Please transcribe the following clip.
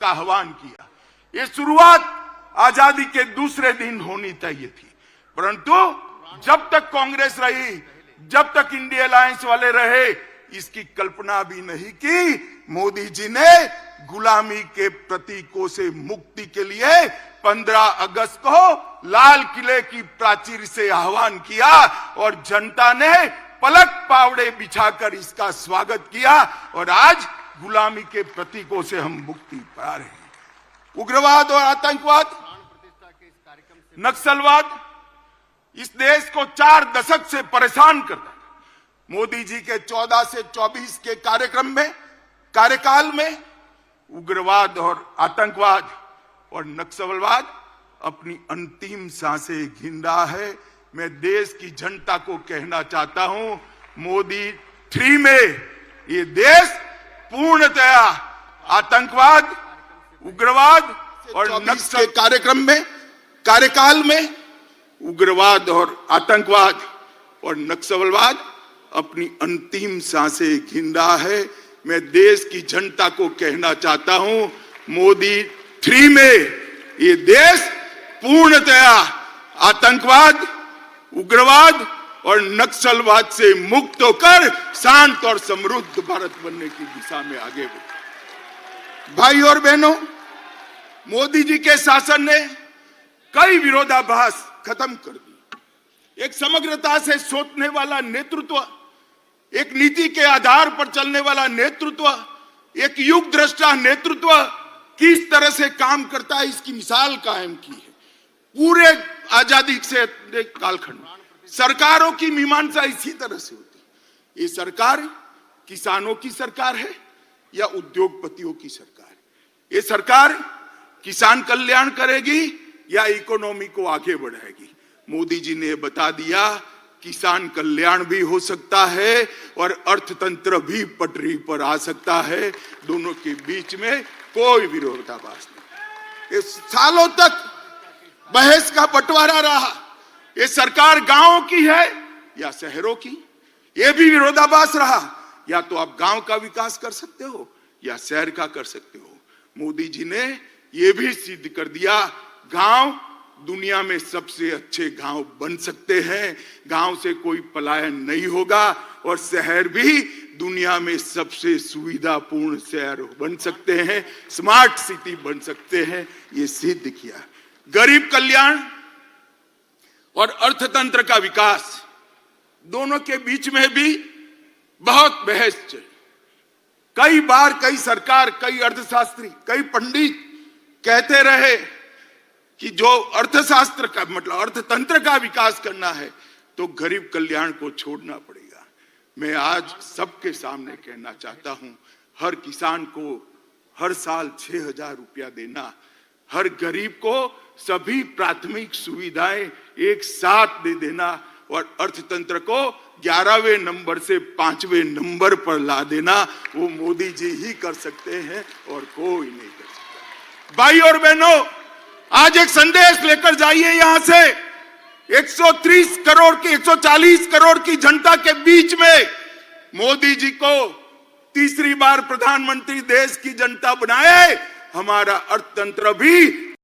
का आह्वान किया। ये शुरुआत आजादी के दूसरे दिन होनी चाहिए थी, परंतु जब तक कांग्रेस रही, जब तक इंडिया अलायंस वाले रहे, इसकी कल्पना भी नहीं की। मोदी जी ने गुलामी के प्रतीकों से मुक्ति के लिए 15 अगस्त को लाल किले की प्राचीर से आह्वान किया और जनता ने पलक पावड़े बिछाकर इसका स्वागत किया और आज गुलामी के प्रतीकों से हम मुक्ति पा रहे हैं। उग्रवाद और आतंकवाद, नक्सलवाद इस देश को 4 दशक से परेशान करता है। मोदी जी के 14 से 24 के कार्यकाल में उग्रवाद और आतंकवाद और नक्सलवाद अपनी अंतिम सांसें गिन रहा है। मैं देश की जनता को कहना चाहता हूं, मोदी 3 में ये देश पूर्णतया आतंकवाद, उग्रवाद और नक्सल के कार्यकाल में उग्रवाद और आतंकवाद और नक्सलवाद अपनी अंतिम सांसें गिन रहा है। मैं देश की जनता को कहना चाहता हूं, मोदी 3 में ये देश पूर्णतया आतंकवाद, उग्रवाद और नक्सलवाद से मुक्त होकर शांत और समृद्ध भारत बनने की दिशा में आगे बढ़े। भाई और बहनों, मोदी जी के शासन ने कई विरोधाभास खत्म कर दी। एक समग्रता से सोचने वाला नेतृत्व, एक नीति के आधार पर चलने वाला नेतृत्व, एक युग दृष्टा नेतृत्व किस तरह से काम करता है, इसकी मिसाल कायम की है। पूरे आजादी से कालखंड में सरकारों की मीमांसा इसी तरह से होती है। ये सरकार किसानों की सरकार है या उद्योगपतियों की सरकार है? ये सरकार किसान कल्याण करेगी या इकोनॉमी को आगे बढ़ाएगी? मोदी जी ने बता दिया, किसान कल्याण भी हो सकता है और अर्थतंत्र भी पटरी पर आ सकता है। दोनों के बीच में कोई विरोधाभास नहीं। इस सालों तक बहस का बंटवारा रहा, ये सरकार गांवों की है या शहरों की? ये भी विरोधाभास रहा, या तो आप गांव का विकास कर सकते हो या शहर का कर सकते हो। मोदी जी ने ये भी सिद्ध कर दिया, गांव दुनिया में सबसे अच्छे गांव बन सकते हैं, गांव से कोई पलायन नहीं होगा, और शहर भी दुनिया में सबसे सुविधापूर्ण शहर बन सकते हैं, स्मार्ट सिटी बन सकते हैं। ये सिद्ध किया। गरीब कल्याण और अर्थतंत्र का विकास, दोनों के बीच में भी बहुत बहस चली। कई बार कई सरकार, कई अर्थशास्त्री, कई पंडित कहते रहे कि जो अर्थशास्त्र का मतलब अर्थतंत्र का विकास करना है तो गरीब कल्याण को छोड़ना पड़ेगा। मैं आज सबके सामने कहना चाहता हूं, हर किसान को हर साल 6,000 रुपया देना, हर गरीब को सभी प्राथमिक सुविधाएं एक साथ दे देना और अर्थतंत्र को 11वें नंबर से 5वें नंबर पर ला देना, वो मोदी जी ही कर सकते हैं और कोई नहीं कर सकता। भाई और बहनों, आज एक संदेश लेकर जाइए यहां से। 130 करोड़ की 140 करोड़ की जनता के बीच में मोदी जी को तीसरी बार प्रधानमंत्री देश की जनता बनाए, हमारा अर्थतंत्र भी